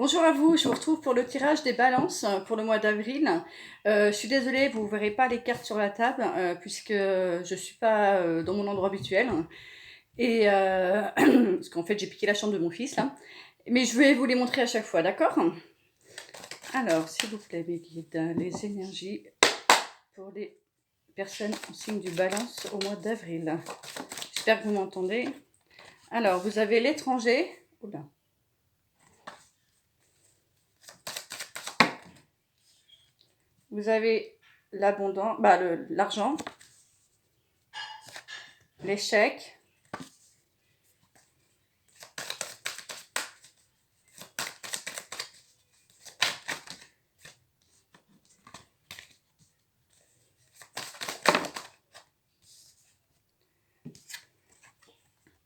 Bonjour à vous, je vous retrouve pour le tirage des balances pour le mois d'avril. Je suis désolée, vous ne verrez pas les cartes sur la table puisque je ne suis pas dans mon endroit habituel. Et parce qu'en fait j'ai piqué la chambre de mon fils là. Mais je vais vous les montrer à chaque fois, d'accord? Alors, s'il vous plaît, mes guides, les énergies pour les personnes en signe du balance au mois d'avril. J'espère que vous m'entendez. Alors, vous avez l'étranger. Oula. Vous avez l'abondance, l'argent, l'échec,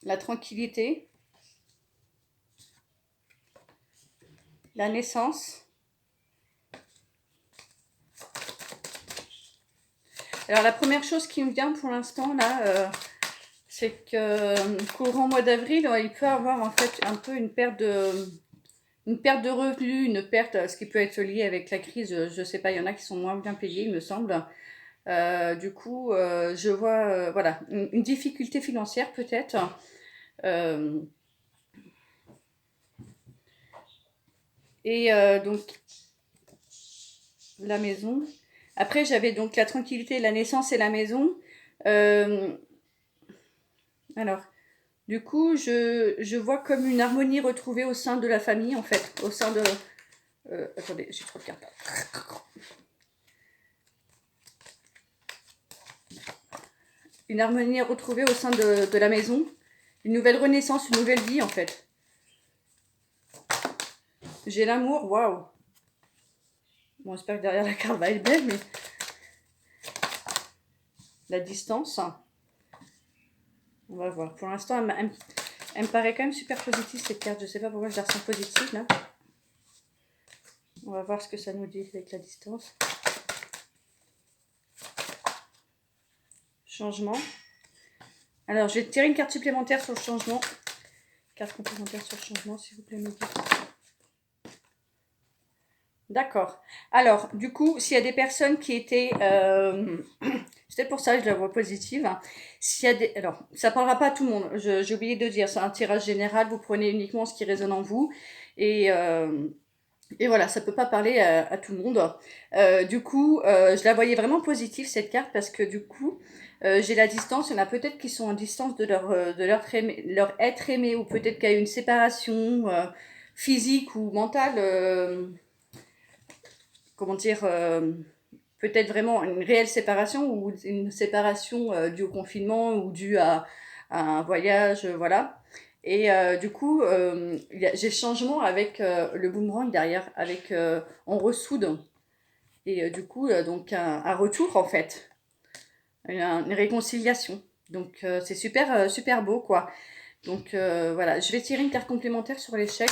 la tranquillité, la naissance. Alors la première chose qui me vient pour l'instant là, c'est que courant mois d'avril, il peut avoir en fait un peu une perte de revenus, une perte, ce qui peut être lié avec la crise. Je sais pas, il y en a qui sont moins bien payés, il me semble. Du coup, je vois voilà une difficulté financière peut-être. Donc la maison. Après, j'avais donc la tranquillité, la naissance et la maison. Euh, alors, du coup, je vois comme une harmonie retrouvée au sein de la famille, en fait. Au sein de... attendez, j'ai trop de cartes. Une harmonie retrouvée au sein de la maison. Une nouvelle renaissance, une nouvelle vie, en fait. J'ai l'amour, waouh. Bon, j'espère que derrière la carte va être belle, mais... La distance. On va voir. Pour l'instant, elle me paraît quand même super positive, cette carte. Je sais pas pourquoi je la ressens positive, là. On va voir ce que ça nous dit avec la distance. Changement. Alors, je vais tirer une carte supplémentaire sur le changement. Carte complémentaire sur le changement, s'il vous plaît, mes guides. D'accord. Alors, du coup, s'il y a des personnes qui étaient... c'est peut-être pour ça que je la vois positive. S'il y a des... Alors, ça ne parlera pas à tout le monde. J'ai oublié de dire, c'est un tirage général. Vous prenez uniquement ce qui résonne en vous. Et voilà, ça peut pas parler à tout le monde. Du coup, je la voyais vraiment positive cette carte parce que du coup, j'ai la distance. Il y en a peut-être qui sont en distance leur être aimé ou peut-être qu'il y a eu une séparation physique ou mentale. Comment dire peut-être vraiment une réelle séparation ou une séparation due au confinement ou due à un voyage, voilà. Et du coup, j'ai changement avec le boomerang derrière, avec on ressoude. Et du coup, donc un retour en fait, une réconciliation. Donc c'est super beau quoi. Donc voilà, je vais tirer une carte complémentaire sur l'échec.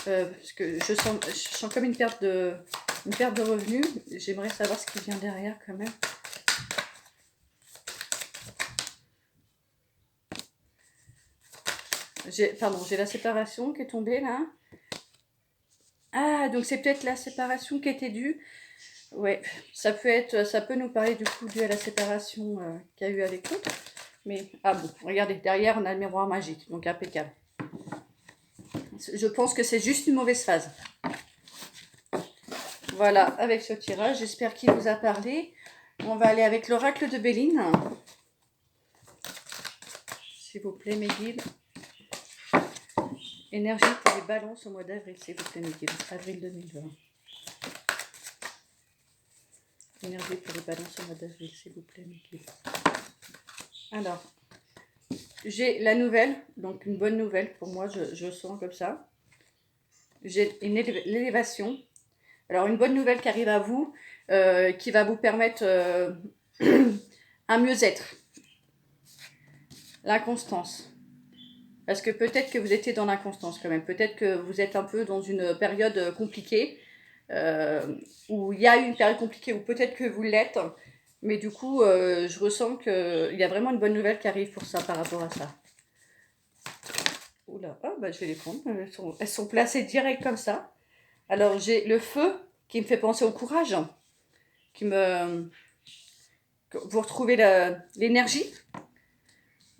Parce que je sens comme une perte de revenus. J'aimerais savoir ce qui vient derrière quand même. J'ai la séparation qui est tombée là. Ah, donc c'est peut-être la séparation qui était due. Ouais, ça peut nous parler du coup dû à la séparation qu'il y a eu avec l'autre. Mais, ah bon, regardez, derrière on a le miroir magique, donc impeccable. Je pense que c'est juste une mauvaise phase. Voilà, avec ce tirage, j'espère qu'il vous a parlé. On va aller avec l'oracle de Béline. S'il vous plaît, mes guides. Énergie pour les balances au mois d'avril, s'il vous plaît, mes guides. Avril 2020. Énergie pour les balances au mois d'avril, s'il vous plaît, mes guides. Alors, j'ai la nouvelle, donc une bonne nouvelle pour moi, je sens comme ça. J'ai l'élévation. Alors, une bonne nouvelle qui arrive à vous, qui va vous permettre un mieux-être. L'inconstance. Parce que peut-être que vous étiez dans l'inconstance quand même. Peut-être que vous êtes un peu dans une période compliquée, où il y a eu une période compliquée, ou peut-être que vous l'êtes. Mais du coup, je ressens qu'il y a vraiment une bonne nouvelle qui arrive pour ça, par rapport à ça. Oula, ah, bah, je vais les prendre. Elles sont placées direct comme ça. Alors, j'ai le feu qui me fait penser au courage, qui me... Vous retrouvez l'énergie.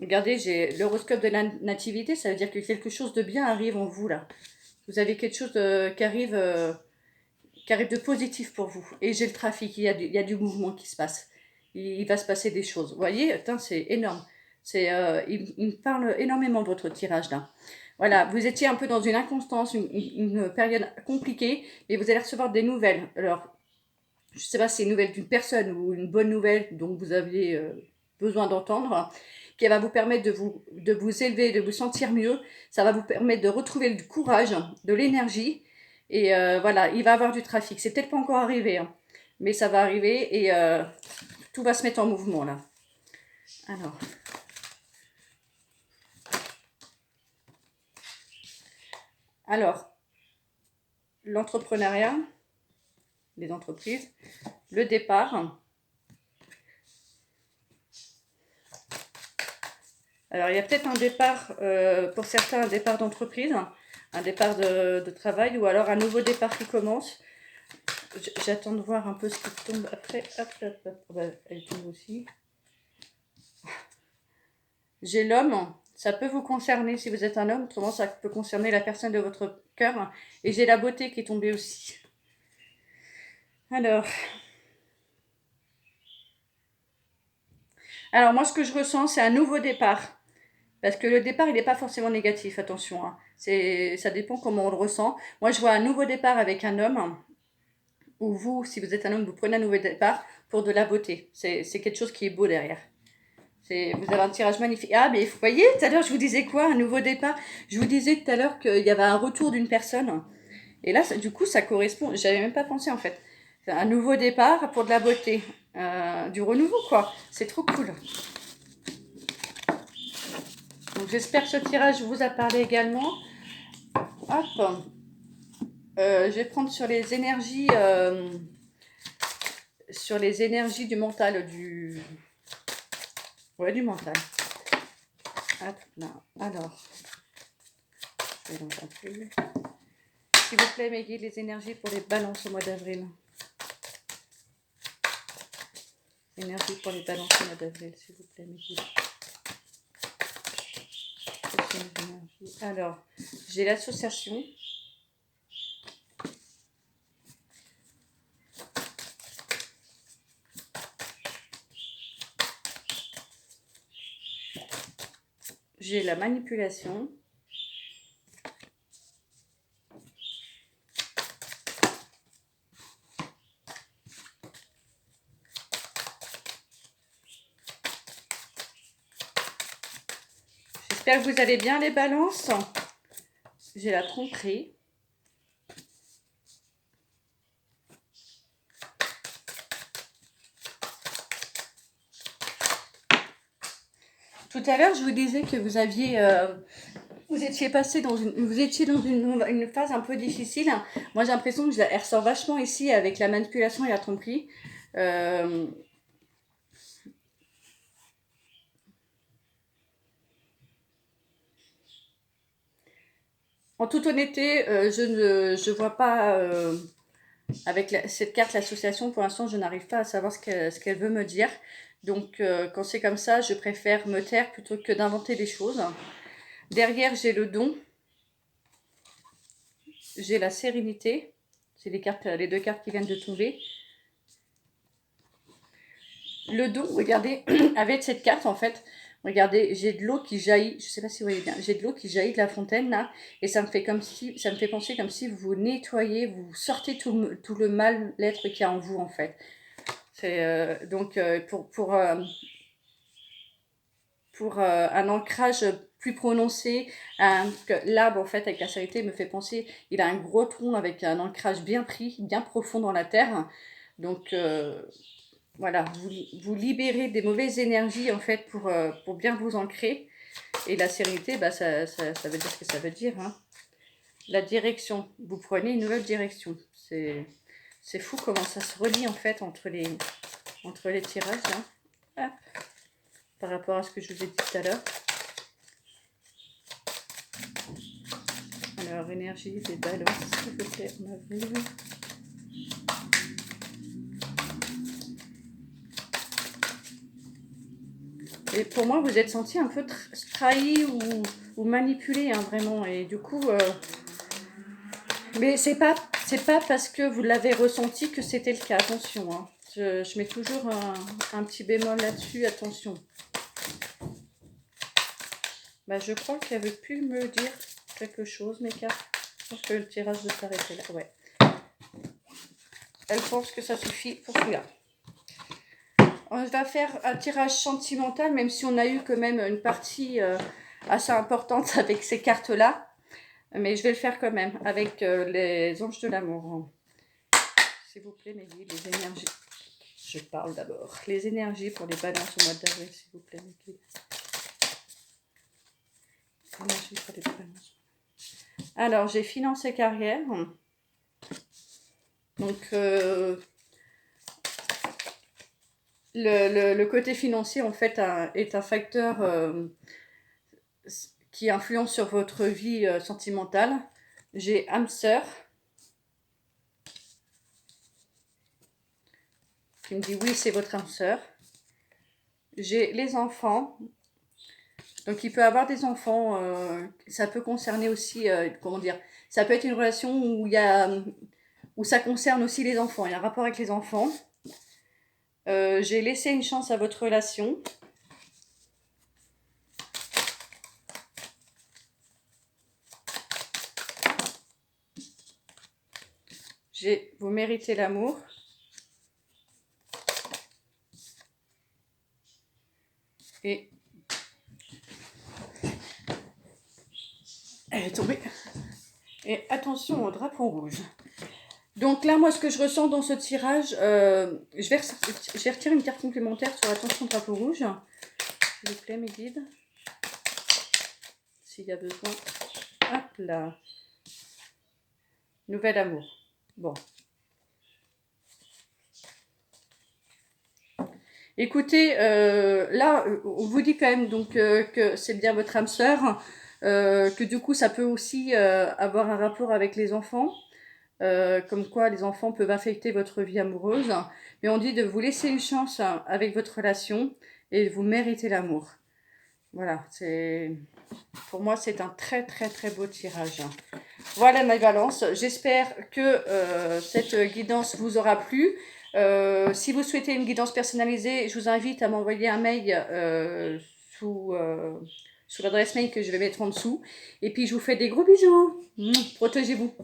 Regardez, j'ai l'horoscope de la nativité, ça veut dire que quelque chose de bien arrive en vous, là. Vous avez quelque chose qui arrive de positif pour vous. Et j'ai le trafic, il y a du mouvement qui se passe. Il va se passer des choses. Vous voyez, attends, c'est énorme. Il me parle énormément de votre tirage là. Voilà, vous étiez un peu dans une inconstance, une période compliquée, mais vous allez recevoir des nouvelles. Alors, je ne sais pas si c'est une nouvelle d'une personne ou une bonne nouvelle dont vous aviez besoin d'entendre, qui va vous permettre de vous élever, de vous sentir mieux. Ça va vous permettre de retrouver du courage, de l'énergie. Et voilà, il va y avoir du trafic. C'est peut-être pas encore arrivé, hein, mais ça va arriver et tout va se mettre en mouvement là. Alors, l'entrepreneuriat, les entreprises, le départ. Alors, il y a peut-être un départ, pour certains, un départ d'entreprise, un départ de travail, ou alors un nouveau départ qui commence. J'attends de voir un peu ce qui tombe après. Hop, hop, hop. Bah, elle tombe aussi. J'ai l'homme. Ça peut vous concerner si vous êtes un homme. Autrement, ça peut concerner la personne de votre cœur. Et j'ai la beauté qui est tombée aussi. Alors moi, ce que je ressens, c'est un nouveau départ. Parce que le départ, il n'est pas forcément négatif, attention, hein. Ça dépend comment on le ressent. Moi, je vois un nouveau départ avec un homme, ou vous, si vous êtes un homme, vous prenez un nouveau départ pour de la beauté. C'est quelque chose qui est beau derrière. Vous avez un tirage magnifique. Ah, mais vous voyez, tout à l'heure, je vous disais quoi? Un nouveau départ. Je vous disais tout à l'heure qu'il y avait un retour d'une personne. Et là, du coup, ça correspond. J'avais même pas pensé, en fait. C'est un nouveau départ pour de la beauté. Du renouveau, quoi. C'est trop cool. Donc, j'espère que ce tirage vous a parlé également. Hop. Je vais prendre sur les énergies du mental, ouais, du mental. Hop, là. Alors, je vais donc un peu. S'il vous plaît, mes guides, les énergies pour les balances au mois d'avril. Énergie pour les balances au mois d'avril, s'il vous plaît, mes guides. Alors, j'ai l'association. J'ai la manipulation. J'espère que vous allez bien, les balances. J'ai la tromperie. Tout à l'heure, je vous disais que vous étiez passé vous étiez dans une phase un peu difficile. Moi, j'ai l'impression que elle ressort vachement ici avec la manipulation et la tromperie. En toute honnêteté, je vois pas, avec cette carte, l'association, pour l'instant, je n'arrive pas à savoir ce qu'elle veut me dire. Donc, quand c'est comme ça, je préfère me taire plutôt que d'inventer des choses. Derrière, j'ai le don. J'ai la sérénité. C'est les deux cartes qui viennent de tomber. Le don, regardez, avec cette carte, en fait, regardez, j'ai de l'eau qui jaillit. Je sais pas si vous voyez bien. J'ai de l'eau qui jaillit de la fontaine, là. Et ça me fait penser comme si vous nettoyez, vous sortez tout le mal-être qu'il y a en vous, en fait. C'est donc pour un ancrage plus prononcé, l'arbre, en fait, avec la sérénité, me fait penser, il a un gros tronc avec un ancrage bien pris, bien profond dans la terre. Donc, voilà, vous libérez des mauvaises énergies, en fait, pour bien vous ancrer. Et la sérénité, bah, ça veut dire ce que ça veut dire, hein. La direction, vous prenez une nouvelle direction. C'est fou comment ça se relie, en fait, entre les tirages, là. Hop. Par rapport à ce que je vous ai dit tout à l'heure. Alors, énergie des balances, s'il vous plaît, en avril. Et pour moi, vous êtes senti un peu trahi ou manipulé, hein, vraiment. Et du coup, mais c'est pas parce que vous l'avez ressenti que c'était le cas. Attention, hein. Je mets toujours un petit bémol là-dessus. Attention. Bah, je crois qu'elle veut plus me dire quelque chose, mes cartes. Je pense que le tirage doit s'arrêter là. Ouais. Elle pense que ça suffit pour celui-là. On va faire un tirage sentimental, même si on a eu quand même une partie assez importante avec ces cartes-là. Mais je vais le faire quand même, avec les anges de l'amour. S'il vous plaît, mes guides, les énergies. Je parle d'abord. Les énergies pour les balances au mois d'avril, s'il vous plaît, mes guides. Énergie pour les balances. Alors, j'ai finance et carrière. Donc, le côté financier, en fait, est un facteur qui influence sur votre vie sentimentale. J'ai âme sœur, qui me dit oui, c'est votre âme sœur. J'ai les enfants. Donc, il peut avoir des enfants. Ça peut concerner aussi, comment dire, ça peut être une relation où ça concerne aussi les enfants. Il y a un rapport avec les enfants. J'ai laissé une chance à votre relation. Vous méritez l'amour. Et elle est tombée. Et attention au drapeau rouge. Donc là, moi, ce que je ressens dans ce tirage, je vais retirer une carte complémentaire sur attention au drapeau rouge. S'il vous plaît, mes guides. S'il y a besoin. Hop là. Nouvel amour. Bon. Écoutez, là, on vous dit quand même donc que c'est bien votre âme sœur, que du coup, ça peut aussi avoir un rapport avec les enfants, comme quoi les enfants peuvent affecter votre vie amoureuse. Mais on dit de vous laisser une chance avec votre relation et vous méritez l'amour. Voilà, pour moi, c'est un très très très beau tirage. Voilà ma balance. J'espère que cette guidance vous aura plu. Si vous souhaitez une guidance personnalisée, je vous invite à m'envoyer un mail sous l'adresse mail que je vais mettre en dessous. Et puis, je vous fais des gros bisous. Protégez-vous.